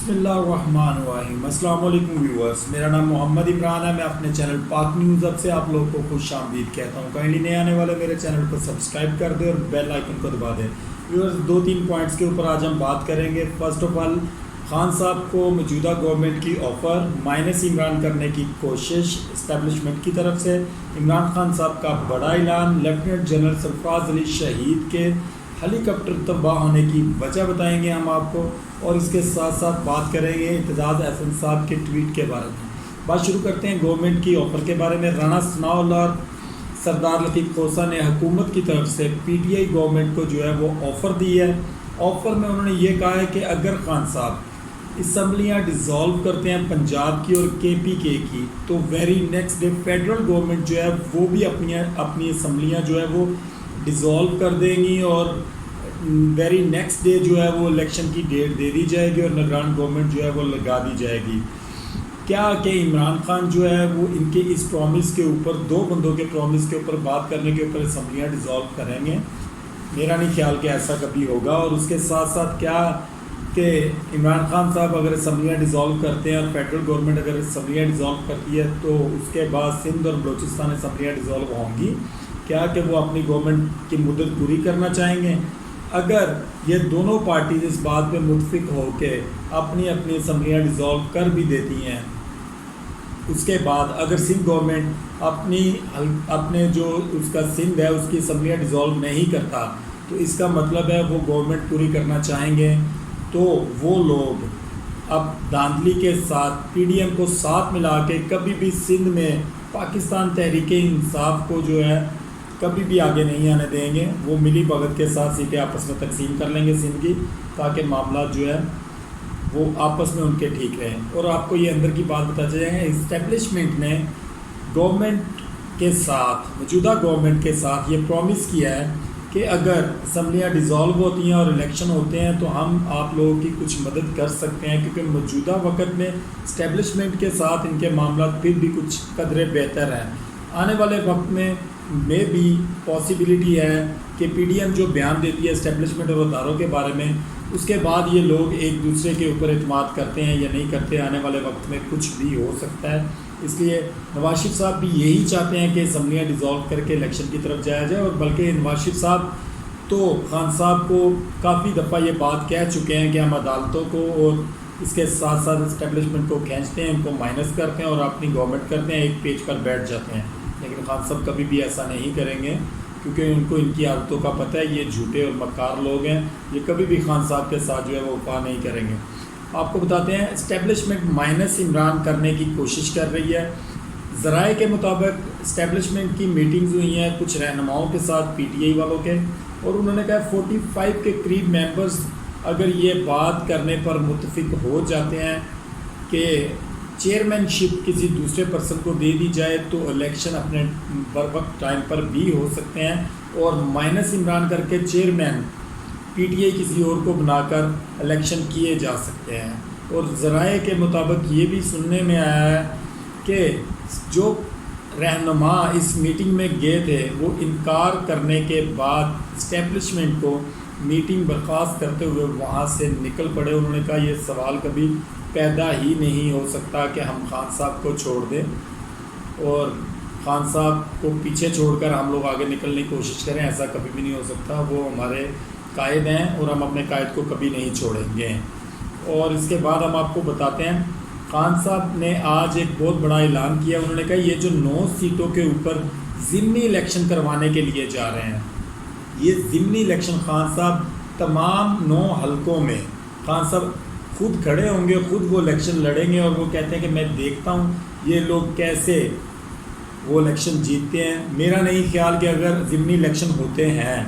بسم اللہ الرحمن الرحیم۔ السلام علیکم ویورز، میرا نام محمد عمران ہے۔ میں اپنے چینل پاک نیوز اب سے آپ لوگوں کو خوش آمدید کہتا ہوں۔ کائنڈلی نئے آنے والے میرے چینل کو سبسکرائب کر دیں اور بیل آئیکن کو دبا دیں۔ ویورز، 2-3 پوائنٹس کے اوپر آج ہم بات کریں گے۔ فرسٹ آف آل، خان صاحب کو موجودہ گورنمنٹ کی آفر مائنس عمران کرنے کی کوشش اسٹیبلشمنٹ کی طرف سے۔ عمران خان صاحب کا بڑا اعلان، لیفٹیننٹ جنرل سرفراز علی شہید کے ہیلی کاپٹر تباہ ہونے کی وجہ بتائیں گے ہم آپ کو، اور اس کے ساتھ ساتھ بات کریں گے اعتزاز احسن صاحب کے ٹویٹ کے بارے میں۔ بات شروع کرتے ہیں گورنمنٹ کی آفر کے بارے میں۔ رانا ثناء اللہ اور سردار لطیف کھوسہ نے حکومت کی طرف سے پی ٹی آئی گورنمنٹ کو جو ہے وہ آفر دی ہے۔ آفر میں انہوں نے یہ کہا ہے کہ اگر خان صاحب اسمبلیاں ڈیزالو کرتے ہیں پنجاب کی اور کے پی کے کی، تو very next day federal government جو ہے وہ بھی اپنی اسمبلیاں جو ہے وہ ڈیزالو کر دیں گی، اور ویری نیکسٹ ڈے جو ہے وہ الیکشن کی ڈیٹ دے دی جائے گی اور نگران گورنمنٹ جو ہے وہ لگا دی جائے گی۔ کیا کہ عمران خان جو ہے وہ ان کے اس پرومس کے اوپر، دو بندوں کے پرومس کے اوپر بات کرنے کے اوپر اسمبلیاں ڈیزالو کریں گے؟ میرا نہیں خیال کہ ایسا کبھی ہوگا۔ اور اس کے ساتھ ساتھ کیا کہ عمران خان صاحب اگر اسمبلیاں ڈیزالو کرتے ہیں اور فیڈرل گورنمنٹ اگر اسمبلیاں ڈیزالو کرتی ہے تو اس کے بعد سندھ اور بلوچستان اسمبلیاں ڈیزالو ہوں گی؟ کیا کہ وہ اپنی گورنمنٹ کی مدت پوری کرنا چاہیں گے؟ اگر یہ دونوں پارٹیز اس بات پہ متفق ہو کے اپنی اسمبلیاں ڈیزالو کر بھی دیتی ہیں، اس کے بعد اگر سندھ گورنمنٹ اپنے جو اس کا سندھ ہے اس کی اسمبلیاں ڈیزالو نہیں کرتا، تو اس کا مطلب ہے وہ گورنمنٹ پوری کرنا چاہیں گے، تو وہ لوگ اب دھاندلی کے ساتھ پی ڈی ایم کو ساتھ ملا کے کبھی بھی سندھ میں پاکستان تحریک انصاف کو جو ہے کبھی بھی آگے نہیں آنے دیں گے۔ وہ ملی بھگت کے ساتھ سیٹیں آپس میں تقسیم کر لیں گے سندھ کی، تاکہ معاملات جو ہے وہ آپس میں ان کے ٹھیک رہیں۔ اور آپ کو یہ اندر کی بات بتاتے جائیں، اسٹیبلشمنٹ نے گورنمنٹ کے ساتھ، موجودہ گورنمنٹ کے ساتھ یہ پرومس کیا ہے کہ اگر اسمبلیاں ڈیزالو ہوتی ہیں اور الیکشن ہوتے ہیں تو ہم آپ لوگوں کی کچھ مدد کر سکتے ہیں، کیونکہ موجودہ وقت میں اسٹیبلشمنٹ کے ساتھ ان کے معاملات پھر بھی کچھ قدرے بہتر ہیں۔ آنے والے وقت میں بھی پاسبلٹی ہے کہ پی ڈی ایم جو بیان دیتی ہے اسٹیبلشمنٹ اور اداروں کے بارے میں، اس کے بعد یہ لوگ ایک دوسرے کے اوپر اعتماد کرتے ہیں یا نہیں کرتے، آنے والے وقت میں کچھ بھی ہو سکتا ہے۔ اس لیے نواز شریف صاحب بھی یہی چاہتے ہیں کہ اسمبلیاں ڈیزالو کر کے الیکشن کی طرف جایا جائے، اور بلکہ نواز شریف صاحب تو خان صاحب کو کافی دفعہ یہ بات کہہ چکے ہیں کہ ہم عدالتوں کو اور اس کے ساتھ ساتھ اسٹیبلشمنٹ کو کھینچتے ہیں، ان کو مائنس کرتے ہیں اور اپنی گورنمنٹ کرتے ہیں، ایک پیج پر بیٹھ جاتے ہیں۔ لیکن خان صاحب کبھی بھی ایسا نہیں کریں گے، کیونکہ ان کو ان کی عادتوں کا پتہ ہے، یہ جھوٹے اور مکار لوگ ہیں، یہ کبھی بھی خان صاحب کے ساتھ جو ہے وہ وفا نہیں کریں گے۔ آپ کو بتاتے ہیں اسٹیبلشمنٹ مائنس عمران کرنے کی کوشش کر رہی ہے۔ ذرائع کے مطابق اسٹیبلشمنٹ کی میٹنگز ہوئی ہیں کچھ رہنماؤں کے ساتھ پی ٹی آئی والوں کے، اور انہوں نے کہا 45 کے قریب ممبرز اگر یہ بات کرنے پر متفق ہو جاتے ہیں کہ چیئرمین شپ کسی دوسرے پرسن کو دے دی جائے تو الیکشن اپنے بر وقت ٹائم پر بھی ہو سکتے ہیں، اور مائنس عمران کر کے چیئرمین پی ٹی آئی کسی اور کو بنا کر الیکشن کیے جا سکتے ہیں۔ اور ذرائع کے مطابق یہ بھی سننے میں آیا ہے کہ جو رہنما اس میٹنگ میں گئے تھے وہ انکار کرنے کے بعد اسٹیبلشمنٹ کو میٹنگ برخاست کرتے ہوئے وہاں سے نکل پڑے۔ انہوں نے کہا یہ سوال کبھی پیدا ہی نہیں ہو سکتا کہ ہم خان صاحب کو چھوڑ دیں اور خان صاحب کو پیچھے چھوڑ کر ہم لوگ آگے نکلنے کی کوشش کریں، ایسا کبھی بھی نہیں ہو سکتا۔ وہ ہمارے قائد ہیں اور ہم اپنے قائد کو کبھی نہیں چھوڑیں گے۔ اور اس کے بعد ہم آپ کو بتاتے ہیں خان صاحب نے آج ایک بہت بڑا اعلان کیا۔ انہوں نے کہا یہ جو 9 سیٹوں کے اوپر ضمنی الیکشن کروانے کے لیے جا رہے ہیں، یہ ضمنی الیکشن خان صاحب تمام 9 حلقوں میں خان صاحب خود کھڑے ہوں گے، خود وہ الیکشن لڑیں گے، اور وہ کہتے ہیں کہ میں دیکھتا ہوں یہ لوگ کیسے وہ الیکشن جیتتے ہیں۔ میرا نہیں خیال کہ اگر ضمنی الیکشن ہوتے ہیں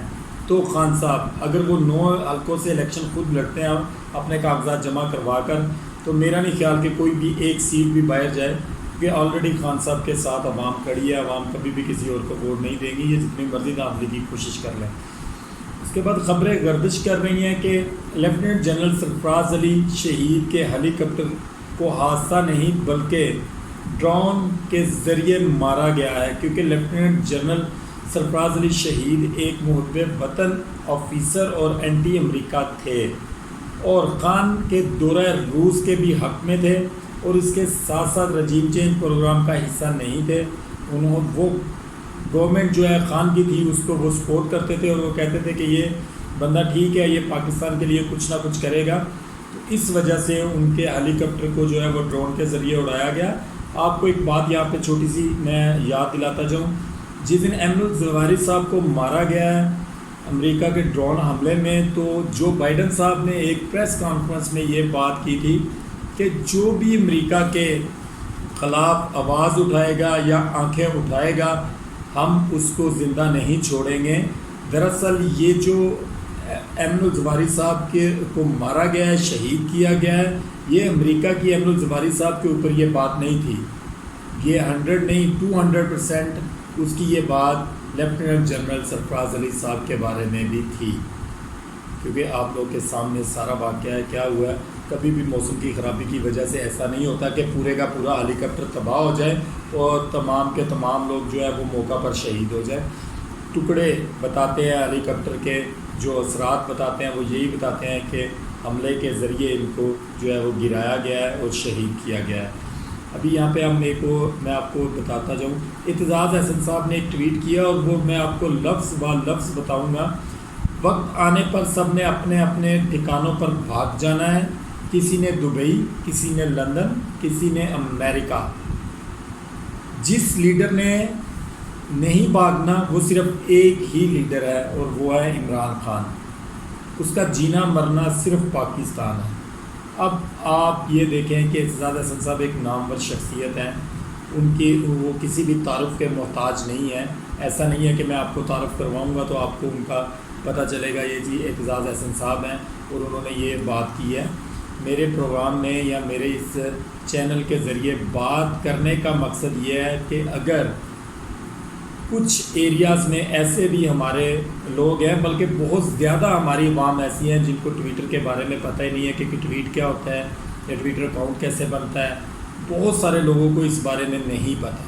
تو خان صاحب اگر وہ 9 حلقوں سے الیکشن خود لڑتے ہیں اپنے کاغذات جمع کروا کر، تو میرا نہیں خیال کہ کوئی بھی ایک سیٹ بھی باہر جائے، کیونکہ آلریڈی خان صاحب کے ساتھ عوام کھڑی ہے، عوام کبھی بھی کسی اور کو ووٹ نہیں دیں گی، یہ جتنی مرضی دھاندلی کی کوشش کر لیں۔ اس کے بعد خبریں گردش کر رہی ہیں کہ لیفٹیننٹ جنرل سرفراز علی شہید کے ہیلی کاپٹر کو حادثہ نہیں بلکہ ڈرون کے ذریعے مارا گیا ہے، کیونکہ لیفٹیننٹ جنرل سرفراز علی شہید ایک محب وطن آفیسر اور اینٹی امریکہ تھے۔ اور خان کے دورہ روس کے بھی حق میں تھے اور اس کے ساتھ ساتھ رجیم چینج پروگرام کا حصہ نہیں تھے. وہ گورنمنٹ جو ہے خان کی تھی اس کو وہ سپورٹ کرتے تھے اور وہ کہتے تھے کہ یہ بندہ ٹھیک ہے، یہ پاکستان کے لیے کچھ نہ کچھ کرے گا. تو اس وجہ سے ان کے ہیلی کاپٹر کو جو ہے وہ ڈرون کے ذریعے اڑایا گیا. آپ کو ایک بات یہاں پہ چھوٹی سی میں یاد دلاتا جاؤں. جس دن ایمن الزواہری صاحب کو مارا گیا ہے امریکہ کے ڈرون حملے میں، تو جو بائیڈن صاحب نے ایک پریس کانفرنس میں یہ بات کی تھی کہ جو بھی امریکہ کے خلاف آواز اٹھائے گا یا آنکھیں اٹھائے گا ہم اس کو زندہ نہیں چھوڑیں گے. دراصل یہ جو ایمن الزواہری صاحب کو مارا گیا ہے، شہید کیا گیا ہے، یہ امریکہ کی ایمن الزواہری صاحب کے اوپر یہ بات نہیں تھی. یہ 100 نہیں 200% اس کی یہ بات لیفٹیننٹ جنرل سرفراز علی صاحب کے بارے میں بھی تھی، کیونکہ آپ لوگ کے سامنے سارا واقعہ ہے کیا ہوا ہے. کبھی بھی موسم کی خرابی کی وجہ سے ایسا نہیں ہوتا کہ پورے کا پورا ہیلی کاپٹر تباہ ہو جائے اور تمام کے تمام لوگ جو ہے وہ موقع پر شہید ہو جائے. ٹکڑے بتاتے ہیں ہیلی کاپٹر کے، جو اثرات بتاتے ہیں وہ یہی بتاتے ہیں کہ حملے کے ذریعے ان کو جو ہے وہ گرایا گیا ہے اور شہید کیا گیا ہے. ابھی یہاں پہ میں آپ کو بتاتا جاؤں. اعتزاز احسن صاحب نے ایک ٹویٹ کیا اور وہ میں آپ کو لفظ با لفظ بتاؤں گا. وقت آنے پر سب نے اپنے اپنے ٹھکانوں پر بھاگ جانا ہے. کسی نے دبئی، کسی نے لندن، کسی نے امریکہ. جس لیڈر نے نہیں بھاگنا وہ صرف ایک ہی لیڈر ہے اور وہ ہے عمران خان. اس کا جینا مرنا صرف پاکستان ہے. اب آپ یہ دیکھیں کہ اعتزاز احسن صاحب ایک نامور شخصیت ہیں، وہ کسی بھی تعارف کے محتاج نہیں ہیں. ایسا نہیں ہے کہ میں آپ کو تعارف کرواؤں گا تو آپ کو ان کا پتہ چلے گا یہ جی اعتزاز احسن صاحب ہیں اور انہوں نے یہ بات کی ہے. میرے پروگرام میں یا میرے اس چینل کے ذریعے بات کرنے کا مقصد یہ ہے کہ اگر کچھ ایریاز میں ایسے بھی ہمارے لوگ ہیں، بلکہ بہت زیادہ ہماری عوام ایسی ہیں جن کو ٹویٹر کے بارے میں پتہ ہی نہیں ہے کہ ٹویٹ کیا ہوتا ہے یا ٹویٹر اکاؤنٹ کیسے بنتا ہے. بہت سارے لوگوں کو اس بارے میں نہیں پتہ.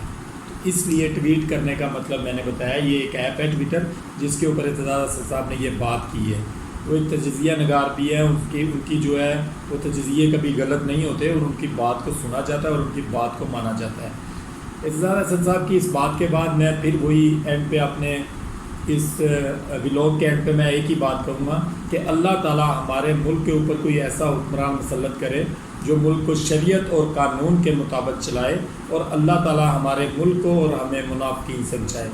اس لیے ٹویٹ کرنے کا مطلب میں نے بتایا یہ ایک ایپ ہے ٹویٹر جس کے اوپر اعتزاز احسن صاحب نے یہ بات کی ہے. وہ ایک تجزیہ نگار بھی ہے، ان کی جو ہے وہ تجزیے کبھی غلط نہیں ہوتے اور ان کی بات کو سنا جاتا ہے اور ان کی بات کو مانا جاتا ہے. اعتزاز احسن صاحب کی اس بات کے بعد میں پھر وہی اینڈ پہ اپنے اس ولاگ کے اینڈ پہ میں ایک ہی بات کروں گا کہ اللہ تعالیٰ ہمارے ملک کے اوپر کوئی ایسا حکمران مسلط کرے جو ملک کو شریعت اور قانون کے مطابق چلائے، اور اللہ تعالیٰ ہمارے ملک کو اور ہمیں منافقین سے بچائے.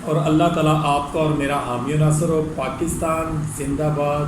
اور اللہ تعالیٰ آپ کا اور میرا حامی و ناصر ہو. پاکستان زندہ باد.